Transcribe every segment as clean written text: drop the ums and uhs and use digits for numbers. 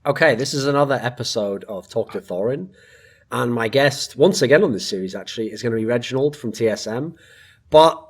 Okay, this is another episode of Talk to Thorin, and my guest, once again on this series actually, is going to be Reginald from TSM, but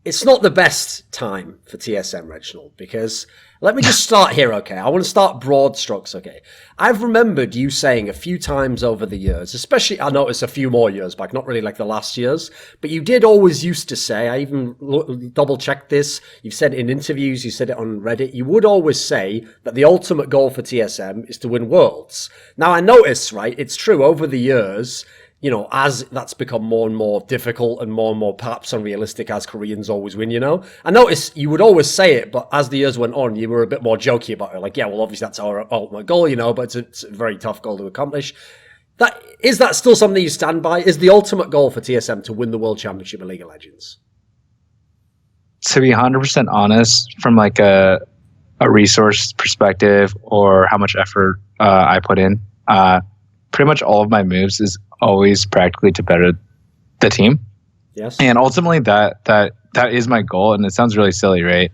it's not the best time for TSM, Reginald, because let me just start here, okay? I want to start broad strokes, okay? I've remembered you saying a few times over the years, especially I noticed a few more years back, not really like the last years, but you did always used to say, I even double-checked this, you've said it in interviews, you said it on Reddit, you would always say that the ultimate goal for TSM is to win Worlds. Now, I notice, right, it's true, over the years, you know, as that's become more and more difficult and more perhaps unrealistic as Koreans always win, you know? I noticed you would always say it, but as the years went on, you were a bit more jokey about it. Like, yeah, well, obviously that's our ultimate goal, you know, but it's a very tough goal to accomplish. Is that still something you stand by? Is the ultimate goal for TSM to win the World Championship of League of Legends? To be 100% honest, from like a resource perspective or how much effort I put in, pretty much all of my moves is always practically to better the team. Yes. And ultimately that is my goal. And it sounds really silly, right?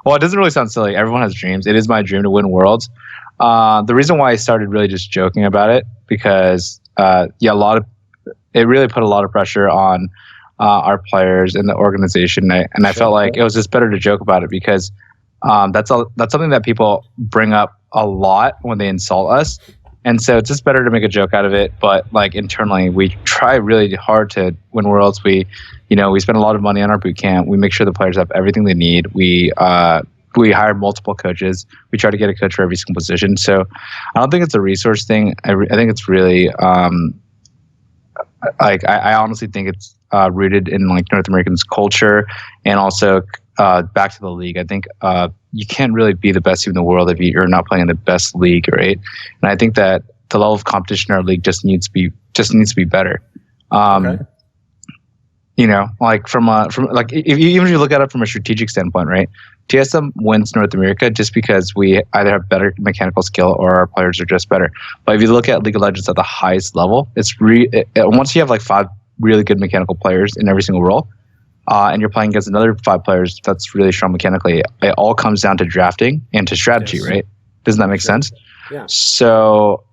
Well, it doesn't really sound silly. Everyone has dreams. It is my dream to win Worlds. The reason why I started really just joking about it, because it really put a lot of pressure on our players and the organization. And I felt like it was just better to joke about it because that's something that people bring up a lot when they insult us. And so it's just better to make a joke out of it. But like internally, we try really hard to win Worlds. We spend a lot of money on our boot camp. We make sure the players have everything they need. We hire multiple coaches. We try to get a coach for every single position. So I don't think it's a resource thing. I think it's really I honestly think it's rooted in like North Americans' culture and also back to the league. I think you can't really be the best team in the world if you're not playing in the best league, right? And I think that the level of competition in our league just needs to be better. Okay. You know, like from like if you look at it from a strategic standpoint, right? TSM wins North America just because we either have better mechanical skill or our players are just better. But if you look at League of Legends at the highest level, once you have like 5 really good mechanical players in every single role, and you're playing against another 5 players that's really strong mechanically, it all comes down to drafting and to strategy, yes. Right? Doesn't that make sense? Yeah. So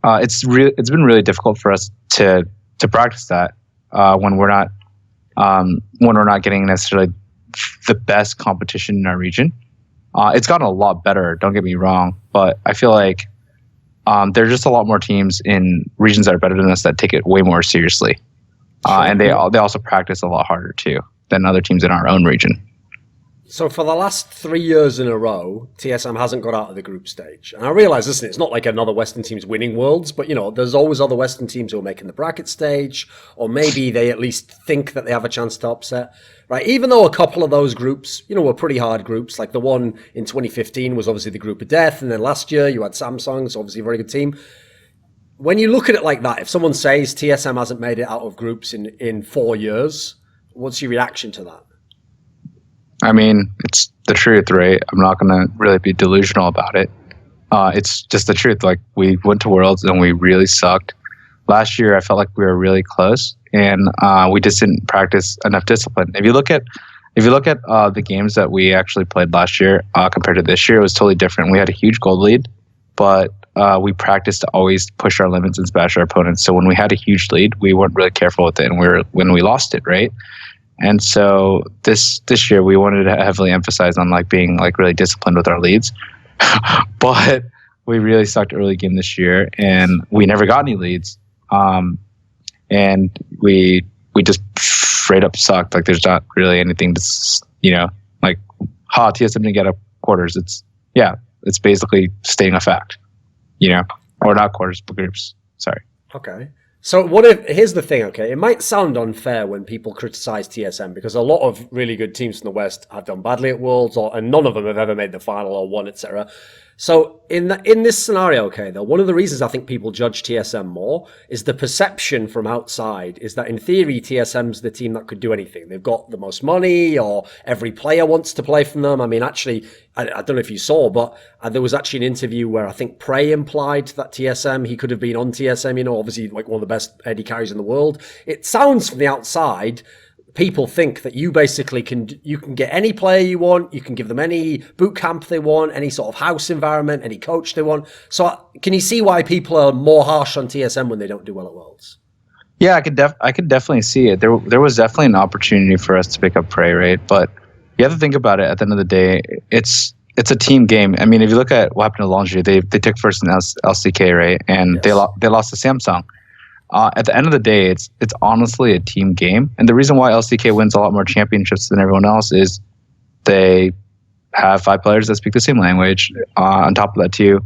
it's been really difficult for us to practice that when we're not getting necessarily the best competition in our region. It's gotten a lot better, don't get me wrong, but I feel like there's just a lot more teams in regions that are better than us that take it way more seriously. And they also practice a lot harder too than other teams in our own region. So for the last 3 years in a row, TSM hasn't got out of the group stage. And I realize, listen, it's not like another Western team's winning Worlds, but, you know, there's always other Western teams who are making the bracket stage, or maybe they at least think that they have a chance to upset, right? Even though a couple of those groups, you know, were pretty hard groups, like the one in 2015 was obviously the group of death, and then last year you had Samsung's, obviously a very good team. When you look at it like that, if someone says TSM hasn't made it out of groups in 4 years, what's your reaction to that? I mean, it's the truth, right? I'm not going to really be delusional about it. It's just the truth. Like, we went to Worlds and we really sucked. Last year, I felt like we were really close, and we just didn't practice enough discipline. If you look at the games that we actually played last year compared to this year, it was totally different. We had a huge gold lead, but we practiced to always push our limits and smash our opponents. So when we had a huge lead, we weren't really careful with it, and when we lost it, right? And so this year we wanted to heavily emphasize on like being like really disciplined with our leads, but we really sucked early game this year, and we never got any leads, and we just straight up sucked. Like, there's not really anything to, you know, like, TSM didn't get up quarters. It's basically stating a fact, you know, or not quarters, but groups. Sorry. Okay. So here's the thing, okay? It might sound unfair when people criticize TSM because a lot of really good teams from the West have done badly at Worlds, and none of them have ever made the final or won, etc. So in this scenario, okay, though, one of the reasons I think people judge TSM more is the perception from outside is that in theory, TSM's the team that could do anything. They've got the most money, or every player wants to play from them. I mean, actually, I don't know if you saw, but there was actually an interview where I think Prey implied that TSM, he could have been on TSM, you know, obviously like one of the best AD carries in the world. It sounds from the outside people think that you basically can get any player you want, you can give them any boot camp they want, any sort of house environment, any coach they want. So can you see why people are more harsh on TSM when they don't do well at Worlds? Yeah, I could definitely see it. There was definitely an opportunity for us to pick up Prey, right? But you have to think about it. At the end of the day, it's a team game. I mean, if you look at what happened to Laundry, they took first in LCK, right? And Yes. they lost to Samsung. At the end of the day, it's honestly a team game. And the reason why LCK wins a lot more championships than everyone else is they have 5 players that speak the same language. On top of that, too,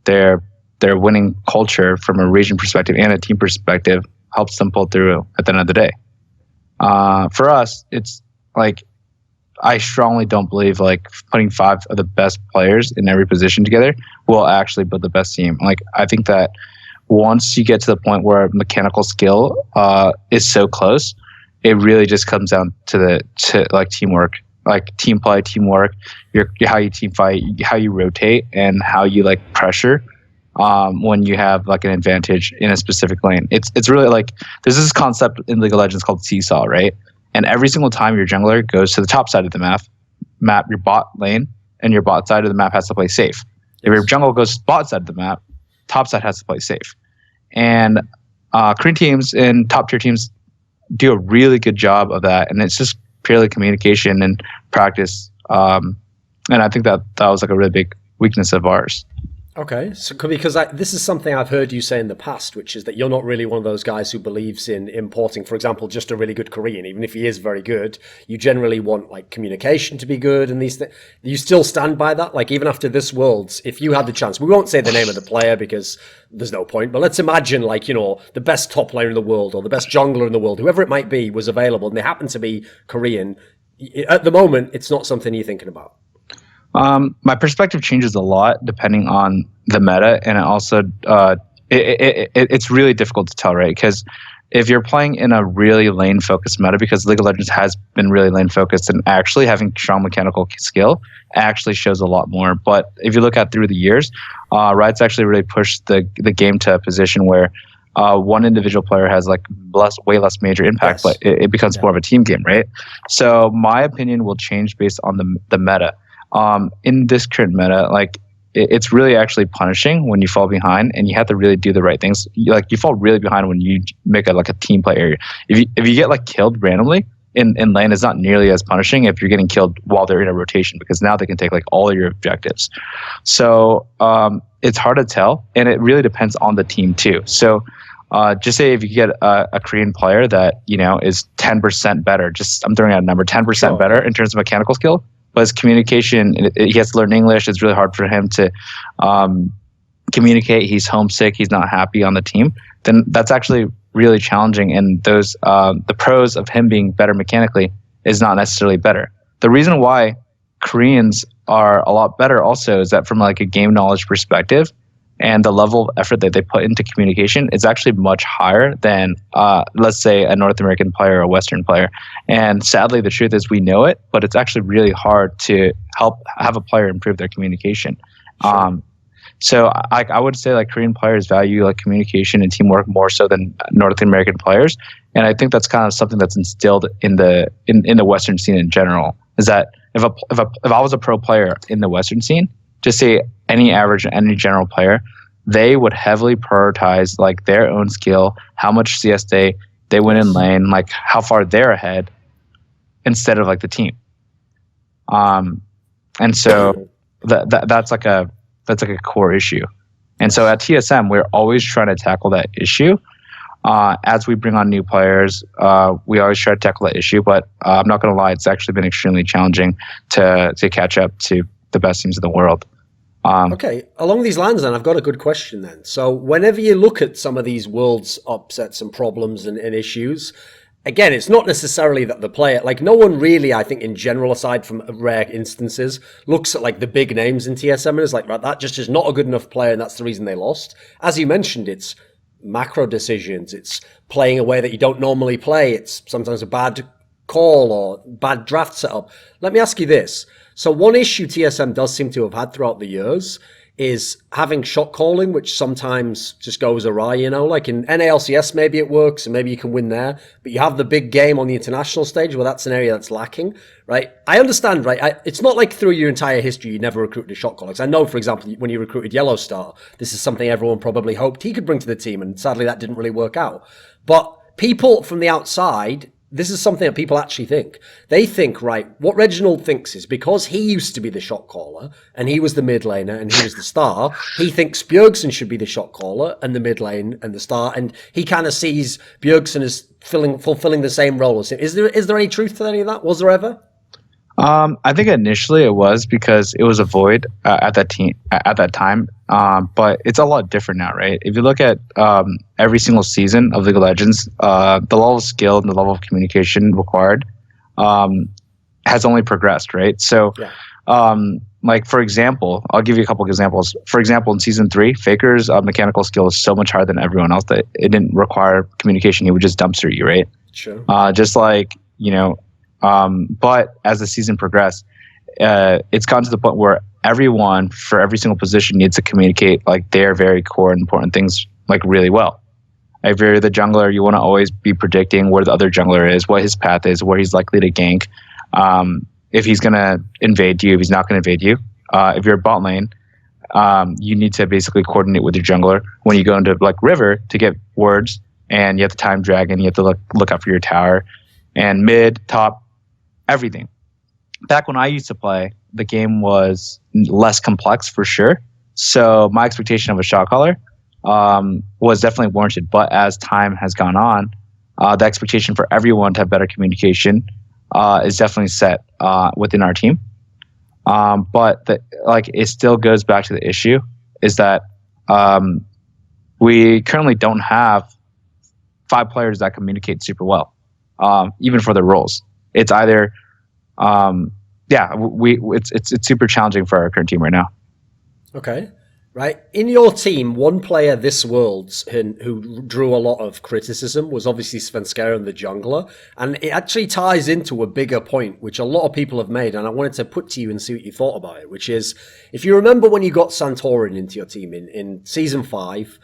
their winning culture from a region perspective and a team perspective helps them pull through at the end of the day. For us, it's like, I strongly don't believe like putting 5 of the best players in every position together will actually build the best team. Like, I think that once you get to the point where mechanical skill is so close, it really just comes down to like teamwork, like team play, teamwork, how you team fight, how you rotate, and how you like pressure when you have like an advantage in a specific lane. It's really like, there's this concept in League of Legends called seesaw, right? And every single time your jungler goes to the top side of the map, your bot lane and your bot side of the map has to play safe. If your jungle goes bot side of the map, top side has to play safe. And Korean teams and top tier teams do a really good job of that. And it's just purely communication and practice. And I think that was like a really big weakness of ours. Okay, so because this is something I've heard you say in the past, which is that you're not really one of those guys who believes in importing, for example, just a really good Korean. Even if he is very good, you generally want like communication to be good and these things. You still stand by that? Like, even after this Worlds, if you had the chance, we won't say the name of the player because there's no point, but let's imagine like, you know, the best top player in the world or the best jungler in the world, whoever it might be, was available and they happen to be Korean. At the moment, it's not something you're thinking about. My perspective changes a lot depending on the meta, and it also it's really difficult to tell, right? Because if you're playing in a really lane focused meta, because League of Legends has been really lane focused, and actually having strong mechanical skill actually shows a lot more. But if you look at through the years, Riot's actually really pushed the game to a position where one individual player has like way less major impact, Yes. but it becomes more of a team game, right? So my opinion will change based on the meta. In this current meta, like it's really actually punishing when you fall behind, and you have to really do the right things. You fall really behind when you make a team play area. If you get like killed randomly in lane, it's not nearly as punishing if you're getting killed while they're in a rotation, because now they can take like all of your objectives. So it's hard to tell, and it really depends on the team too. So just say if you get a Korean player that, you know, is 10% better, I'm throwing out a number, 10% better in terms of mechanical skill, but his communication, he has to learn English. It's really hard for him to communicate. He's homesick. He's not happy on the team. Then that's actually really challenging. And those the pros of him being better mechanically is not necessarily better. The reason why Koreans are a lot better also is that from like a game knowledge perspective, and the level of effort that they put into communication is actually much higher than, let's say, a North American player or a Western player. And sadly, the truth is we know it, but it's actually really hard to help have a player improve their communication. Sure. So I would say like Korean players value like communication and teamwork more so than North American players. And I think that's kind of something that's instilled in the Western scene in general, is that if I was a pro player in the Western scene, just say any average, any general player, they would heavily prioritize like their own skill, how much CS they win in lane, like how far they're ahead, instead of like the team. And so that's like a core issue. And so at TSM, we're always trying to tackle that issue. As we bring on new players, we always try to tackle that issue. But I'm not going to lie, it's actually been extremely challenging to catch up to the best teams in the world. Okay, along these lines then, I've got a good question then. So whenever you look at some of these Worlds upsets and problems and issues, again, it's not necessarily that the player, like no one really, I think in general, aside from rare instances, looks at like the big names in TSM and is like, right, that just is not a good enough player and that's the reason they lost. As you mentioned, it's macro decisions, it's playing a way that you don't normally play, it's sometimes a bad call or bad draft setup. Let me ask you this. So one issue TSM does seem to have had throughout the years is having shot calling, which sometimes just goes awry, you know, like in NALCS, maybe it works and maybe you can win there, but you have the big game on the international stage where that's an area that's lacking, right? I understand, right? It's not like through your entire history, you never recruited a shot caller. 'Cause I know, for example, when you recruited Yellow Star, this is something everyone probably hoped he could bring to the team. And sadly, that didn't really work out. But people from the outside, this is something that people actually think. They think, right, what Reginald thinks is because he used to be the shot caller and he was the mid laner and he was the star, he thinks Bjergsen should be the shot caller and the mid lane and the star. And he kind of sees Bjergsen as fulfilling the same role as him. Is there any truth to any of that? Was there ever? I think initially it was because it was a void at that time. But it's a lot different now, right? If you look at every single season of League of Legends, the level of skill and the level of communication required has only progressed, right? So, like for example, I'll give you a couple of examples. For example, in season 3, Faker's mechanical skill is so much higher than everyone else that it didn't require communication. He would just dumpster you, right? Sure. Just like, you know. But as the season progressed, it's gotten to the point where everyone for every single position needs to communicate like their very core and important things like really well. If you're the jungler, you want to always be predicting where the other jungler is, what his path is, where he's likely to gank, if he's going to invade you, if he's not going to invade you. If you're a bot lane, you need to basically coordinate with your jungler when you go into like river to get wards, and you have to time dragon, you have to look out for your tower, and mid, top, everything. Back when I used to play, the game was less complex for sure. So my expectation of a shot caller was definitely warranted. But as time has gone on, the expectation for everyone to have better communication is definitely set within our team. But it still goes back to the issue is that we currently don't have 5 players that communicate super well, even for their roles. It's either, it's super challenging for our current team right now. Okay, right. In your team, one player this Worlds who drew a lot of criticism was obviously Svenskeren, the jungler, and it actually ties into a bigger point, which a lot of people have made, and I wanted to put to you and see what you thought about it, which is, if you remember when you got Thorin into your team in Season 5,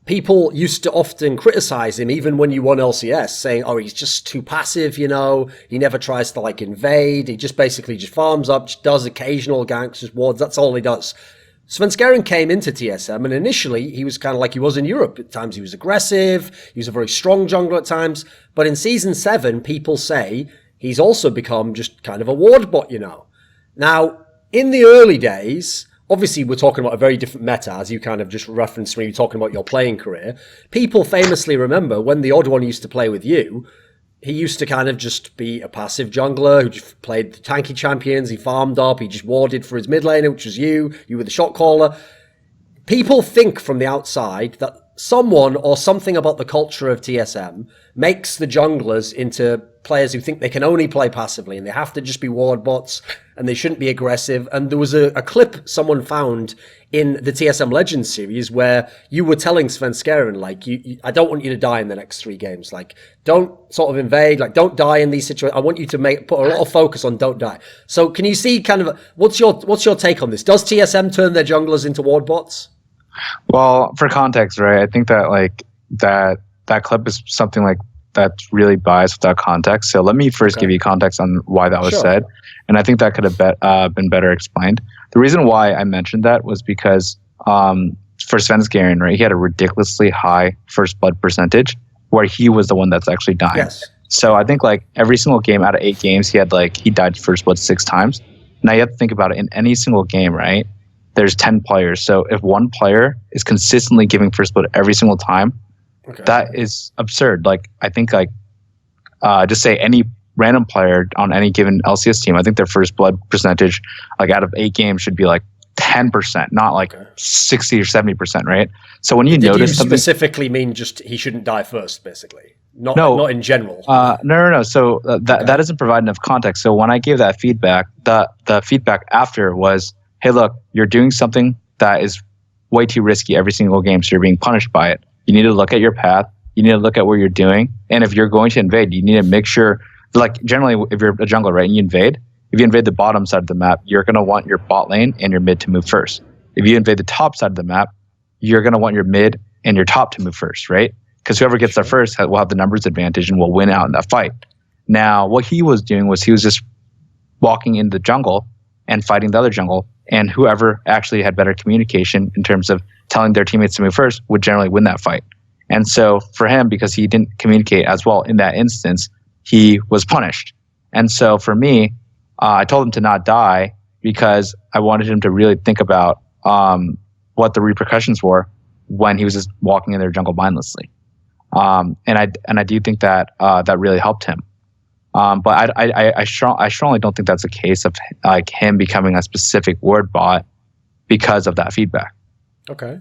people used to often criticize him, even when you won LCS, saying, oh, he's just too passive, you know, he never tries to, like, invade, he just basically just farms up, just does occasional ganks, just wards, that's all he does. Svenskeren came into TSM, and initially, he was kind of like he was in Europe. At times, he was aggressive, he was a very strong jungler at times, but in Season 7, people say he's also become just kind of a ward bot, you know. Now, in the early days, obviously, we're talking about a very different meta, as you kind of just referenced when you were talking about your playing career. People famously remember when the Odd One used to play with you, he used to kind of just be a passive jungler who just played the tanky champions, he farmed up, he just warded for his mid laner, which was you were the shot caller. People think from the outside that someone or something about the culture of TSM makes the junglers into players who think they can only play passively and they have to just be ward bots and they shouldn't be aggressive. And there was a clip someone found in the TSM Legends series where you were telling Svenskeren, like, I don't want you to die in the next 3 games. Like, don't sort of invade, like, don't die in these situations. I want you to put a lot of focus on don't die. So can you see kind of, what's your take on this? Does TSM turn their junglers into ward bots? Well, for context, right, I think that like that clip is something like that's really biased without context. So let me first give you context on why that was said. And I think that could have been better explained. The reason why I mentioned that was because for Svenskeren, right, he had a ridiculously high first blood percentage where he was the one that's actually dying. Yes. So I think like every single game out of 8 games, he died first blood 6 times. Now you have to think about it in any single game, right? There's 10 players. So if one player is consistently giving first blood every single time, that is absurd. Like, I think like, just say any random player on any given LCS team, I think their first blood percentage, like out of 8 games should be like 10%, not like 60 or 70%, right? So when you notice you something, specifically mean just he shouldn't die first, basically. Not in general. No. So that doesn't provide enough context. So when I gave that feedback, the feedback after was, hey, look, you're doing something that is way too risky every single game, so you're being punished by it. You need to look at your path. You need to look at what you're doing. And if you're going to invade, you need to make sure, like generally if you're a jungler, right, and you invade, if you invade the bottom side of the map, you're going to want your bot lane and your mid to move first. if you invade the top side of the map, you're going to want your mid and your top to move first, right? Because whoever gets there first will have the numbers advantage and will win out in that fight. Now, what he was doing was he was just walking into the jungle and fighting the other jungle, and whoever actually had better communication in terms of telling their teammates to move first would generally win that fight. And so for him, because he didn't communicate as well in that instance, he was punished. And so for me, I told him to not die because I wanted him to really think about what the repercussions were when he was just walking in their jungle mindlessly. And I do think that that really helped him. But I strongly don't think that's a case of like him becoming a specific ward bot because of that feedback. Okay.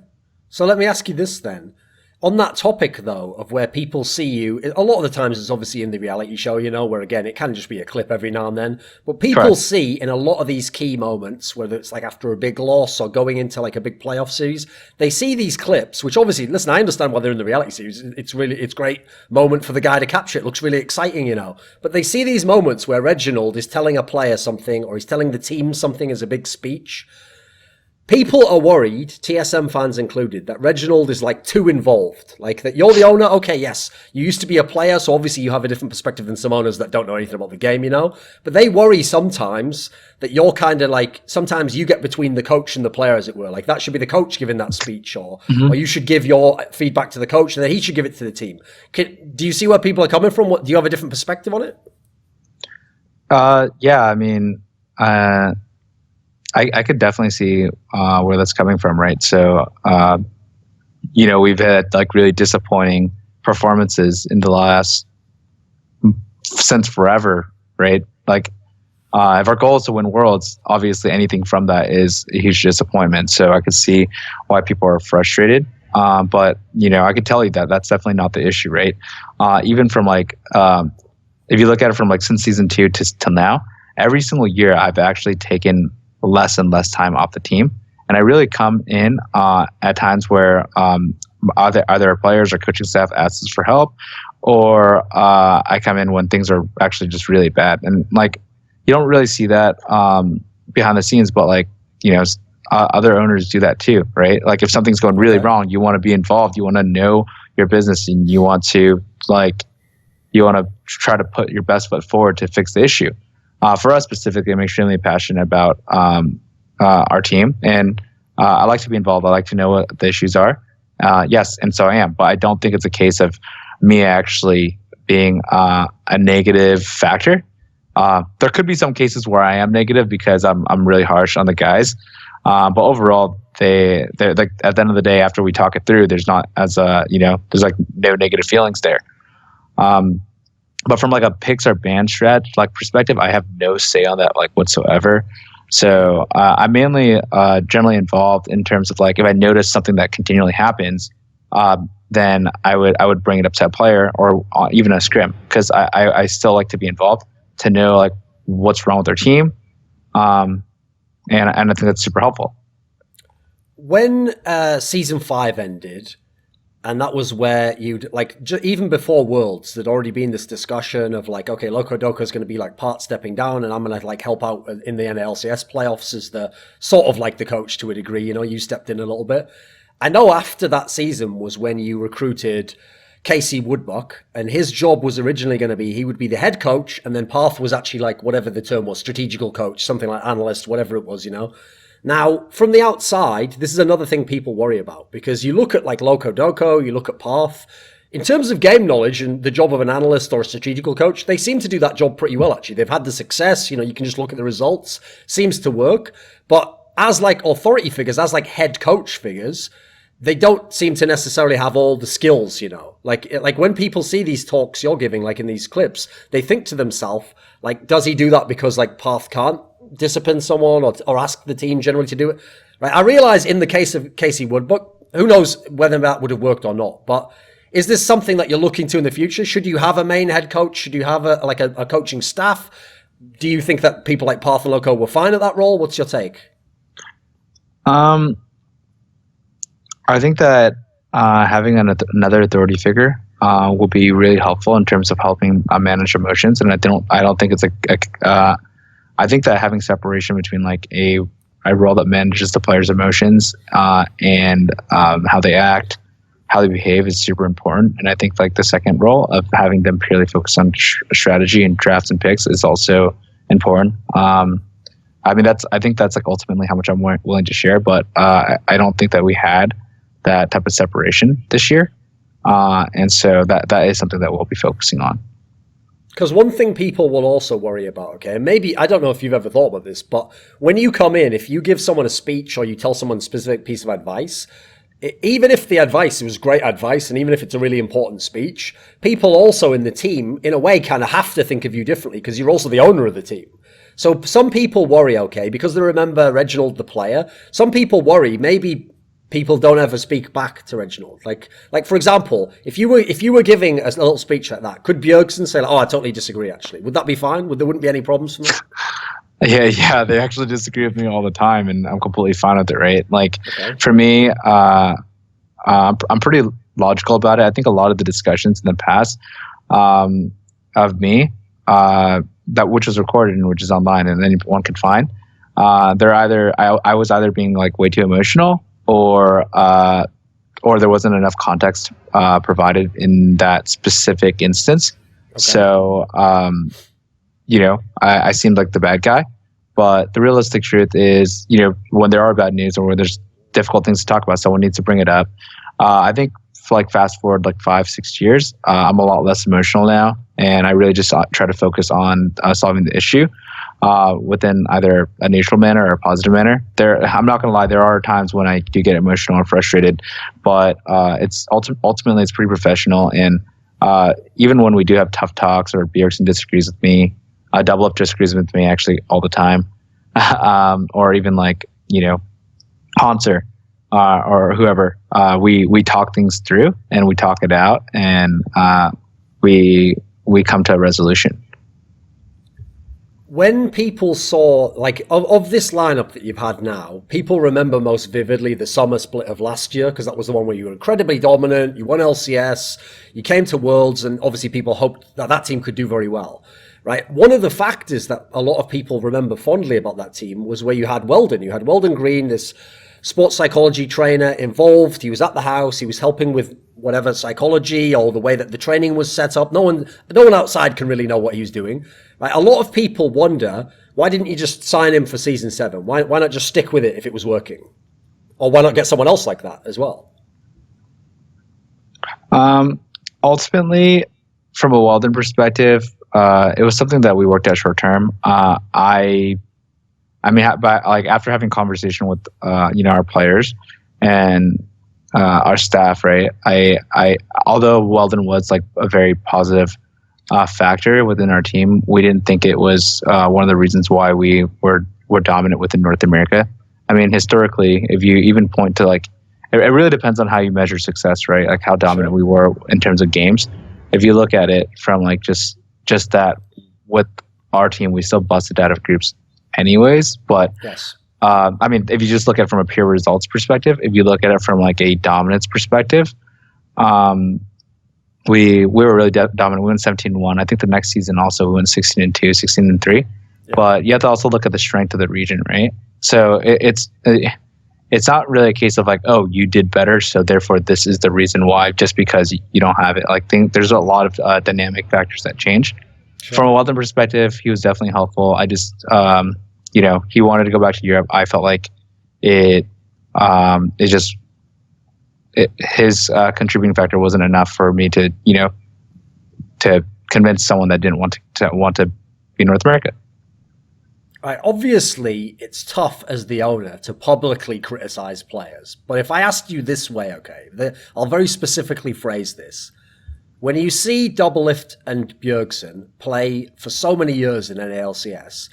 So let me ask you this then. On that topic, though, of where people see you, a lot of the times it's obviously in the reality show, you know, where, again, it can just be a clip every now and then. But people see in a lot of these key moments, whether it's like after a big loss or going into like a big playoff series, they see these clips, which obviously, listen, I understand why they're in the reality series. It's great moment for the guy to capture. It looks really exciting, you know. But they see these moments where Reginald is telling a player something or he's telling the team something as a big speech. People are worried, TSM fans included, that Reginald is like too involved. Like that you're the owner. Okay, yes, you used to be a player, so obviously you have a different perspective than some owners that don't know anything about the game, you know? But they worry sometimes that you're kind of like, sometimes you get between the coach and the player, as it were. Like that should be the coach giving that speech, or you should give your feedback to the coach and then he should give it to the team. Do you see where people are coming from? Do you have a different perspective on it? Yeah, I mean, I could definitely see where that's coming from, right? So, you know, we've had like really disappointing performances in the last, since forever, right? Like, if our goal is to win worlds, obviously anything from that is a huge disappointment. So I could see why people are frustrated. But, you know, I could tell you that that's definitely not the issue, right? Even from like, if you look at it from like since season 2 to now, every single year I've actually taken less and less time off the team, and I really come in at times where either our players or coaching staff asks us for help, or I come in when things are actually just really bad. And like you don't really see that behind the scenes, but like, you know, other owners do that too, right? Like if something's going really wrong, you want to be involved, you want to know your business, and you want to try to put your best foot forward to fix the issue. For us specifically, I'm extremely passionate about our team, and I like to be involved. I like to know what the issues are. Yes, and so I am, but I don't think it's a case of me actually being a negative factor. There could be some cases where I am negative because I'm really harsh on the guys, but overall, they're like at the end of the day, after we talk it through, there's not there's like no negative feelings there. But from like a picks or ban strat like perspective, I have no say on that like whatsoever. So I'm mainly generally involved in terms of like if I notice something that continually happens, then I would bring it up to a player or even a scrim, because I still like to be involved to know like what's wrong with their team, and I think that's super helpful. When season 5 ended, and that was where you'd like, even before Worlds, there'd already been this discussion of like, okay, Loco Doco is going to be like part stepping down, and I'm going to like help out in the NLCS playoffs as the sort of like the coach to a degree. You know, you stepped in a little bit. I know after that season was when you recruited Casey Woodbuck, and his job was originally going to be, he would be the head coach, and then Path was actually like whatever the term was, strategical coach, something like analyst, whatever it was, you know. Now, from the outside, this is another thing people worry about, because you look at like Loco Doco, you look at Path. In terms of game knowledge and the job of an analyst or a strategical coach, they seem to do that job pretty well, actually. They've had the success, you know, you can just look at the results, seems to work. But as like authority figures, as like head coach figures, they don't seem to necessarily have all the skills, you know. Like when people see these talks you're giving, like in these clips, they think to themselves, like, does he do that because like Path can't discipline someone or ask the team generally to do it? Right? I realize in the case of Casey Woodbuck, who knows whether that would have worked or not, but is this something that you're looking to in the future? Should you have a main head coach? Should you have a coaching staff? Do you think that people like Path and Loco were fine at that role? What's your take? I think that having another authority figure will be really helpful in terms of helping manage emotions, and I don't think it's I think that having separation between like a a role that manages the players' emotions and how they act, how they behave is super important. And I think like the second role of having them purely focus on strategy and drafts and picks is also important. I mean, I think that's like ultimately how much I'm willing to share, but I don't think that we had that type of separation this year. And so that is something that we'll be focusing on. Because one thing people will also worry about, okay, and maybe, I don't know if you've ever thought about this, but when you come in, if you give someone a speech or you tell someone a specific piece of advice, even if the advice was great advice, and even if it's a really important speech, people also in the team, in a way, kind of have to think of you differently because you're also the owner of the team. So some people worry, okay, because they remember Reginald the player. Some people worry maybe people don't ever speak back to Reginald. Like for example, if you were giving a little speech like that, could Bjergsen say, like, "Oh, I totally disagree"? Actually, would that be fine? There wouldn't be any problems from that? Yeah, they actually disagree with me all the time, and I'm completely fine with it, right? Like, for me, I'm pretty logical about it. I think a lot of the discussions in the past of me, which was recorded and which is online and anyone can find, they're either I was either being like way too emotional, or there wasn't enough context provided in that specific instance. Okay. So, I seemed like the bad guy. But the realistic truth is, when there are bad news or when there's difficult things to talk about, someone needs to bring it up. I think like fast forward like 5-6 years, I'm a lot less emotional now, and I really just try to focus on solving the issue within either a neutral manner or a positive manner. I'm not going to lie, there are times when I do get emotional or frustrated, but it's ultimately it's pretty professional. And even when we do have tough talks or Bjergsen disagrees with me, Double Up disagrees with me actually all the time, or even like Hanser or whoever, we talk things through and we talk it out, and we come to a resolution. When people saw, like, of this lineup that you've had now, people remember most vividly the summer split of last year, because that was the one where you were incredibly dominant, you won LCS, you came to Worlds, and obviously people hoped that team could do very well, right? One of the factors that a lot of people remember fondly about that team was where you had Wheldon. You had Wheldon Green, this sports psychology trainer, involved. He was at the house. He was helping with whatever psychology or the way that the training was set up. No one outside can really know what he was doing. Right? A lot of people wonder, why didn't you just sign him for season 7? Why not just stick with it if it was working? Or why not get someone else like that as well? Ultimately, from a Wheldon perspective, it was something that we worked out short term. After having conversation with our players and our staff, right? Although Wheldon was like a very positive factor within our team, we didn't think it was one of the reasons why we were dominant within North America. I mean, historically, if you even point to like, it really depends on how you measure success, right? Like how dominant we were in terms of games. If you look at it from like just that, with our team, we still busted out of groups anyways. But yes. If you just look at it from a pure results perspective, if you look at it from like a dominance perspective, we were really dominant. We went 17-1. I think the next season also we went 16-2, 16-3. Yeah. But you have to also look at the strength of the region, right? So it's not really a case of like, oh, you did better, so therefore this is the reason why, just because you don't have it. Like, there's a lot of dynamic factors that change. Sure. From a Wheldon perspective, he was definitely helpful. I just, he wanted to go back to Europe. I felt like his contributing factor wasn't enough for me to convince someone that didn't want to be North America. Right, obviously, it's tough as the owner to publicly criticize players. But if I asked you this way, okay, I'll very specifically phrase this. When you see Doublelift and Bjergsen play for so many years in NALCS,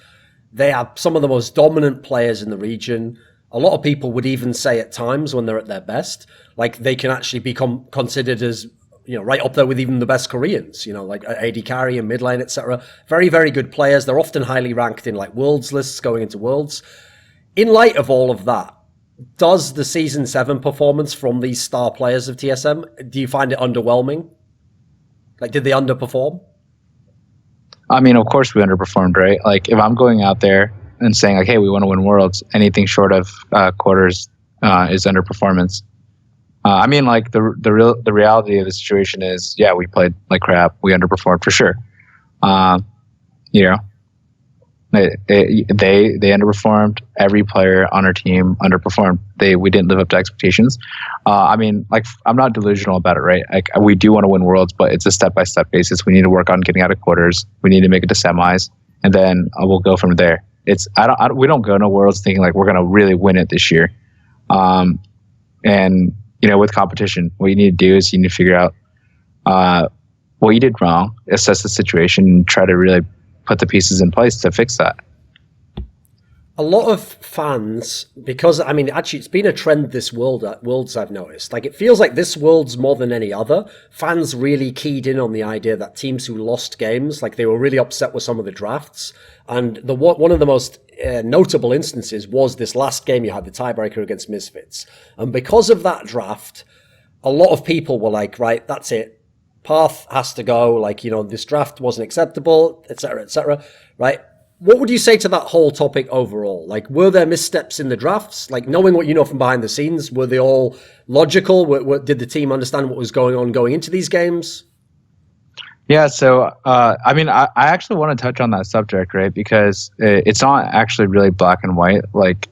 they are some of the most dominant players in the region. A lot of people would even say at times when they're at their best, like they can actually become considered as, right up there with even the best Koreans, like AD carry and mid lane, etc. Very, very good players. They're often highly ranked in like Worlds lists going into Worlds. In light of all of that, does the Season 7 performance from these star players of TSM, do you find it underwhelming? Like, did they underperform? I mean, of course we underperformed, right? Like, if I'm going out there and saying like, hey, we want to win worlds. Anything short of quarters is underperformance. I mean, like the reality of the situation is, yeah, we played like crap. We underperformed for sure. You know, they underperformed. Every player on our team underperformed. We didn't live up to expectations. I mean, like I'm not delusional about it, right? Like we do want to win worlds, but it's a step-by-step basis. We need to work on getting out of quarters. We need to make it to semis, and then we'll go from there. We don't go to worlds thinking like we're gonna really win it this year. And you know, with competition, what you need to do is you need to figure out what you did wrong, assess the situation, and try to really put the pieces in place to fix that. A lot of fans, because I mean, actually, it's been a trend this worlds I've noticed. Like, it feels like this worlds more than any other. Fans really keyed in on the idea that teams who lost games, like they were really upset with some of the drafts. And one of the most notable instances was this last game you had, the tiebreaker against Misfits. And because of that draft, a lot of people were like, right, that's it. Path has to go. Like, you know, this draft wasn't acceptable, etc., right? What would you say to that whole topic overall? Like, were there missteps in the drafts? Like, knowing what you know from behind the scenes, were they all logical? Did the team understand what was going on going into these games? Yeah, so, I mean, I actually want to touch on that subject, right? Because it's not actually really black and white like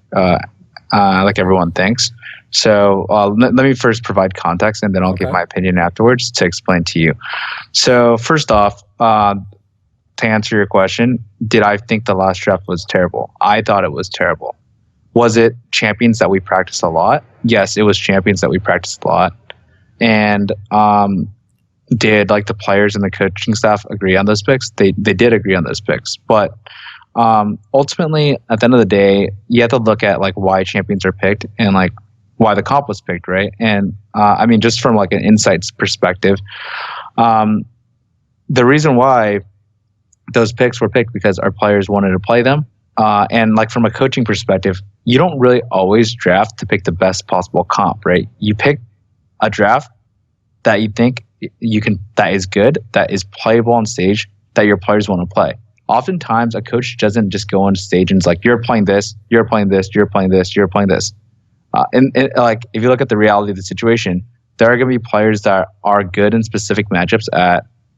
everyone thinks. So let me first provide context, and then I'll give my opinion afterwards to explain to you. So first off, to answer your question, did I think the last draft was terrible? I thought it was terrible. Was it champions that we practiced a lot? Yes, it was champions that we practiced a lot. And did like the players and the coaching staff agree on those picks? They did agree on those picks. But ultimately, at the end of the day, you have to look at like why champions are picked and like why the comp was picked, right? And I mean, just from like an insights perspective, the reason why those picks were picked because our players wanted to play them. And like from a coaching perspective, you don't really always draft to pick the best possible comp, right? You pick a draft that you think that is good, that is playable on stage, that your players want to play. Oftentimes, a coach doesn't just go on stage and it's like, you're playing this, you're playing this, you're playing this, you're playing this. And like, if you look at the reality of the situation, there are going to be players that are good in specific matchups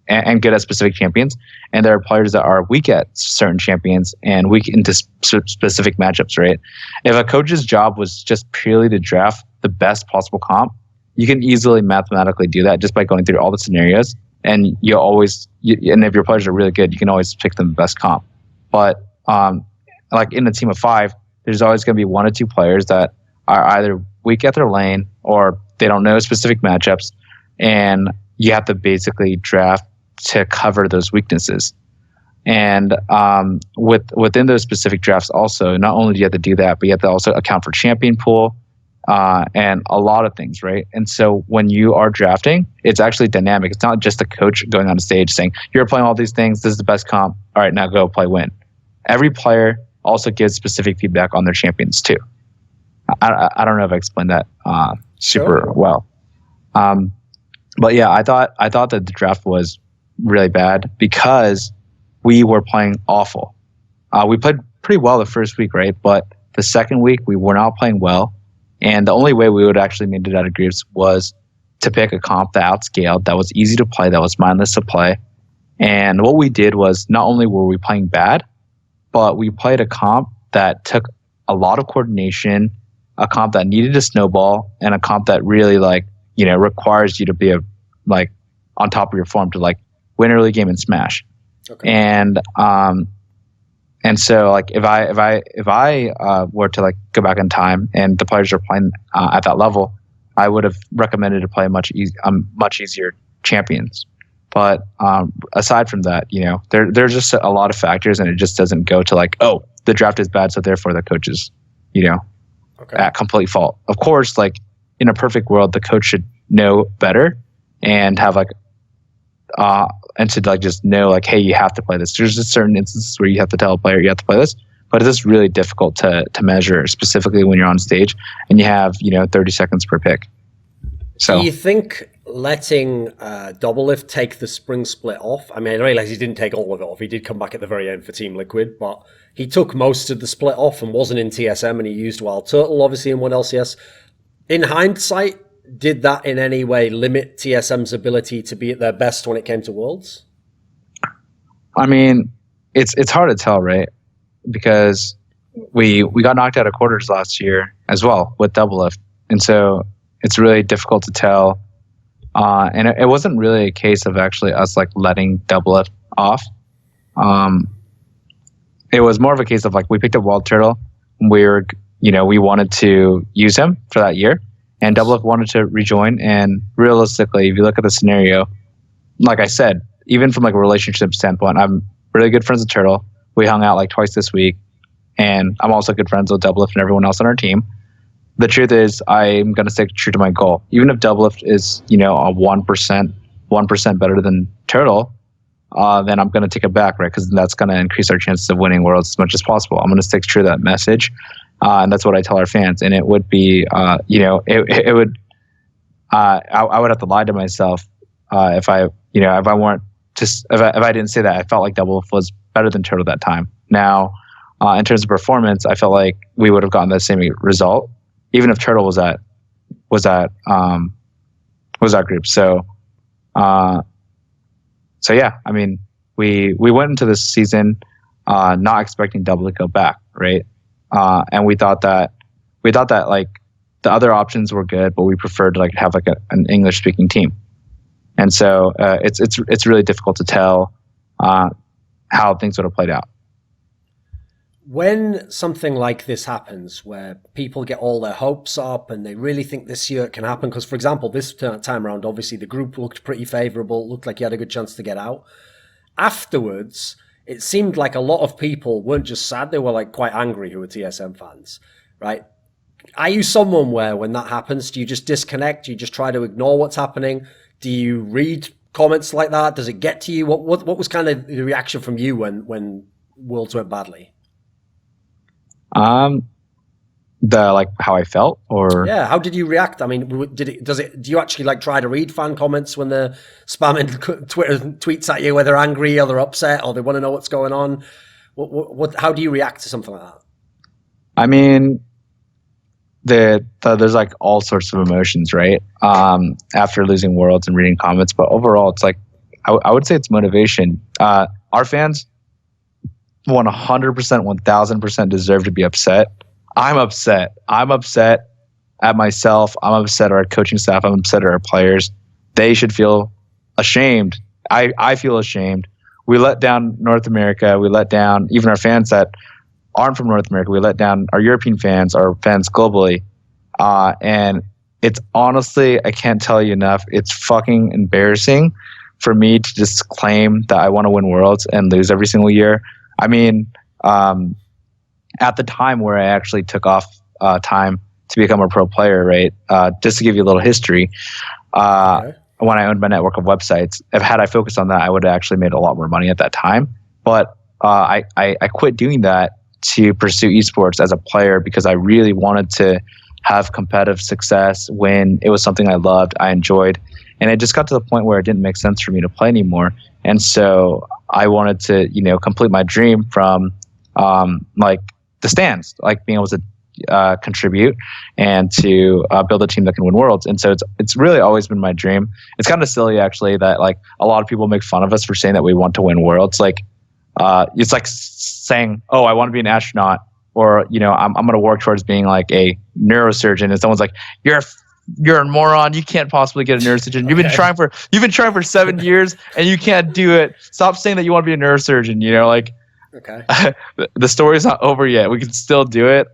and good at specific champions, and there are players that are weak at certain champions and weak into specific matchups, right? If a coach's job was just purely to draft the best possible comp, you can easily mathematically do that just by going through all the scenarios, and and if your players are really good, you can always pick them the best comp. But like in a team of 5, there's always going to be 1 or 2 players that are either weak at their lane or they don't know specific matchups, and you have to basically draft to cover those weaknesses. And within those specific drafts also, not only do you have to do that, but you have to also account for champion pool and a lot of things, right? And so when you are drafting, it's actually dynamic. It's not just a coach going on stage saying, you're playing all these things, this is the best comp, all right, now go play win. Every player also gives specific feedback on their champions too. I don't know if I explained that super well. But yeah, I thought that the draft was really bad because we were playing awful. We played pretty well the first week, right? But the second week we were not playing well, and the only way we would actually make it out of groups was to pick a comp that outscaled, that was easy to play, that was mindless to play. And what we did was not only were we playing bad, but we played a comp that took a lot of coordination, a comp that needed a snowball, and a comp that really requires you to be on top of your form to like win early game and smash. Okay. And so like if I were to like go back in time and the players are playing at that level, I would have recommended to play much easier champions. But aside from that, there's just a lot of factors, and it just doesn't go to like, oh, the draft is bad, so therefore the coach is at complete fault. Of course, like in a perfect world, the coach should know better and have like and to like just know like, hey, you have to play this. There's just certain instances where you have to tell a player you have to play this, but it's really difficult to measure, specifically when you're on stage and you have 30 seconds per pick. So do you think letting Doublelift take the spring split off. I mean, I realize he didn't take all of it off. He did come back at the very end for Team Liquid, but he took most of the split off and wasn't in TSM, and he used Wild Turtle, obviously, in one LCS. In hindsight, did that in any way limit TSM's ability to be at their best when it came to Worlds? I mean, it's hard to tell, right? Because we got knocked out of quarters last year as well with Doublelift, and so it's really difficult to tell. And it wasn't really a case of actually us like letting Doublelift off. It was more of a case of like we picked up Wild Turtle. We wanted to use him for that year, and Doublelift wanted to rejoin. And realistically, if you look at the scenario, like I said, even from like a relationship standpoint, I'm really good friends with Turtle. We hung out like twice this week, and I'm also good friends with Doublelift and everyone else on our team. The truth is, I'm going to stick true to my goal. Even if Doublelift is, a 1% better than Turtle, then I'm going to take it back, right? Because that's going to increase our chances of winning Worlds as much as possible. I'm going to stick true to that message, and that's what I tell our fans. And it would be, I would have to lie to myself if I weren't just if I didn't say that. I felt like Doublelift was better than Turtle that time. Now, in terms of performance, I felt like we would have gotten the same result, even if Turtle was at group. So yeah, I mean, we went into this season not expecting Double to go back, right? And we thought that like the other options were good, but we preferred to like have like an English speaking team. And so it's really difficult to tell how things would have played out. When something like this happens, where people get all their hopes up and they really think this year it can happen, because, for example, this time around, obviously the group looked pretty favourable, looked like you had a good chance to get out. Afterwards, it seemed like a lot of people weren't just sad, they were like quite angry who were TSM fans, right? Are you someone where when that happens, do you just disconnect? Do you just try to ignore what's happening? Do you read comments like that? Does it get to you? What was kind of the reaction from you when Worlds went badly? The like how I felt, or yeah, how did you react? I mean, do you actually like try to read fan comments when they're spamming Twitter tweets at you, whether they're angry or they're upset or they want to know what's going on? How do you react to something like that? I mean, there's like all sorts of emotions, right? After losing Worlds and reading comments, but overall, it's like I would say it's motivation. Our fans 100%, 1000% deserve to be upset. I'm upset. I'm upset at myself. I'm upset at our coaching staff. I'm upset at our players. They should feel ashamed. I feel ashamed. We let down North America. We let down even our fans that aren't from North America. We let down our European fans, our fans globally. And it's honestly, I can't tell you enough. It's fucking embarrassing for me to just claim that I want to win Worlds and lose every single year. I mean, at the time where I actually took off time to become a pro player, right? Just to give you a little history, okay. When I owned my network of websites, had I focused on that, I would have actually made a lot more money at that time. But I quit doing that to pursue esports as a player because I really wanted to have competitive success when it was something I loved, I enjoyed. And it just got to the point where it didn't make sense for me to play anymore. And so I wanted to, complete my dream from like the stands, like being able to contribute and to build a team that can win Worlds. And so it's really always been my dream. It's kind of silly actually that like a lot of people make fun of us for saying that we want to win Worlds. Like it's like saying, oh, I want to be an astronaut, or I'm going to work towards being like a neurosurgeon, and someone's like, you're a moron. You can't possibly get a neurosurgeon. You've been trying for 7 years and you can't do it. Stop saying that you want to be a neurosurgeon. Okay. The story's not over yet. We can still do it.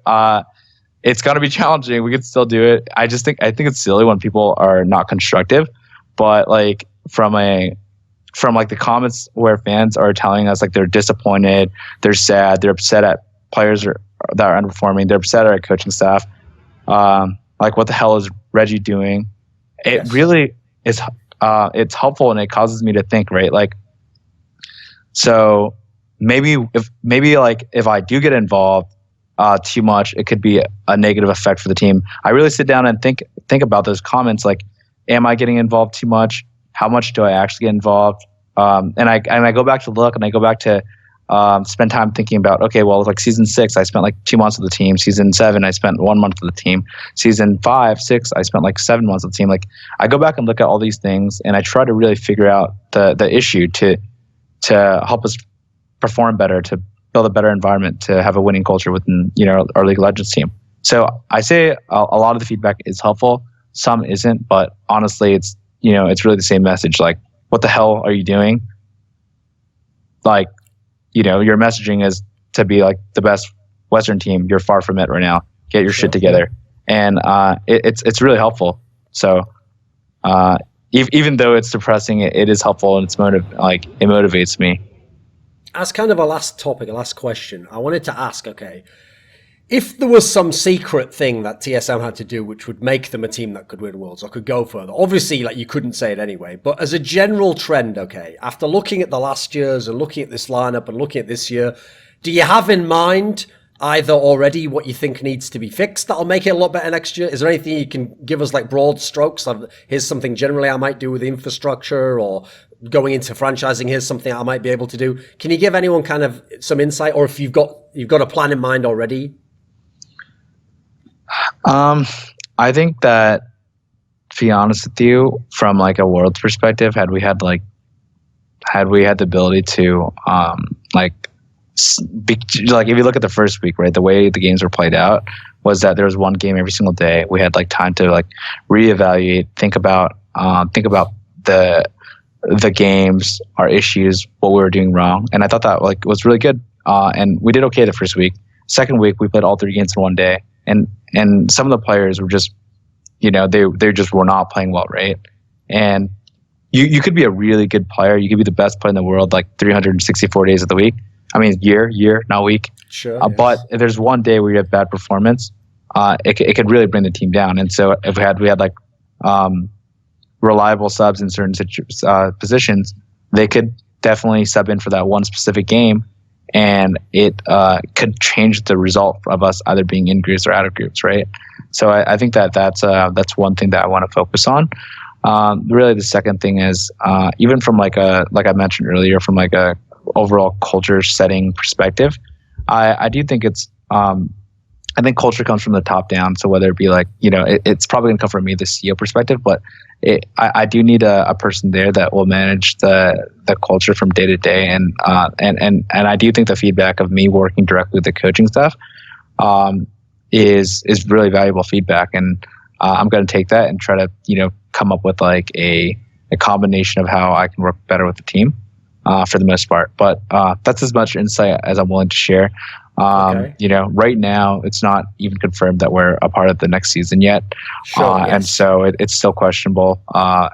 It's going to be challenging. We can still do it. I think it's silly when people are not constructive, but like from like the comments where fans are telling us like they're disappointed, they're sad, they're upset at players that are underperforming, they're upset at our coaching staff. Like, what the hell is Reggie doing? It really is. It's helpful, and it causes me to think, right? Like, so maybe if I do get involved too much, it could be a negative effect for the team. I really sit down and think about those comments. Like, am I getting involved too much? How much do I actually get involved? And I go back to look, and I go back to spend time thinking about, okay, well, like season 6, I spent like 2 months with the team. Season 7, I spent 1 month with the team. Season 5, 6, I spent like 7 months with the team. Like, I go back and look at all these things, and I try to really figure out the issue to help us perform better, to build a better environment, to have a winning culture within, our League of Legends team. So I say a lot of the feedback is helpful, some isn't, but honestly, it's really the same message. Like, what the hell are you doing? Like, your messaging is to be like the best Western team. You're far from it right now. Get your shit together, and it's really helpful. So even though it's depressing, it is helpful, and it motivates me. As kind of a last topic, a last question, I wanted to ask, okay, if there was some secret thing that TSM had to do which would make them a team that could win Worlds or could go further, obviously, like, you couldn't say it anyway, but as a general trend, okay, after looking at the last years and looking at this lineup and looking at this year, do you have in mind either already what you think needs to be fixed that'll make it a lot better next year? Is there anything you can give us, like, broad strokes of, here's something generally I might do with the infrastructure, or going into franchising, here's something I might be able to do? Can you give anyone kind of some insight, or if you've got a plan in mind already? I think that, to be honest with you, from like a world perspective, had we had the ability to, if you look at the first week, right, the way the games were played out was that there was one game every single day. We had like time to like reevaluate, think about the games, our issues, what we were doing wrong. And I thought that like was really good. And we did okay the first week. Second week, we played all 3 games in one day. And some of the players were just, they just were not playing well, right? And you could be a really good player. You could be the best player in the world, like 364 days of the week. I mean, year, not week. Sure. Yes. But if there's one day where you have bad performance, it could really bring the team down. And so if we had like reliable subs in certain positions, they could definitely sub in for that one specific game, and it could change the result of us either being in groups or out of groups, right? So I think that's one thing that I want to focus on. Really, the second thing is even from like I mentioned earlier, from like a overall culture setting perspective, I do think it's I think culture comes from the top down. So whether it be like, it's probably gonna come from me, the CEO perspective, but I do need a person there that will manage the culture from day to day, and I do think the feedback of me working directly with the coaching staff is really valuable feedback, and I'm going to take that and try to come up with like a combination of how I can work better with the team for the most part. But that's as much insight as I'm willing to share. Okay. Right now it's not even confirmed that we're a part of the next season yet. Sure, yes. And so it's still questionable. So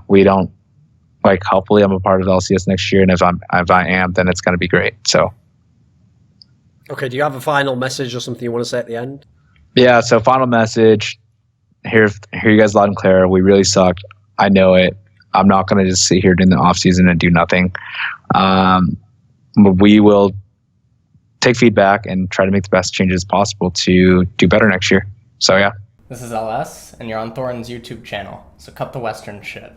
we don't hopefully I'm a part of LCS next year. And if I am, then it's going to be great. So. Okay. Do you have a final message or something you want to say at the end? Yeah. So final message, hear you guys loud and clear. We really sucked. I know it. I'm not going to just sit here during the off season and do nothing. We will take feedback and try to make the best changes possible to do better next year. So yeah. This is LS, and you're on Thorin's YouTube channel, so cut the Western shit.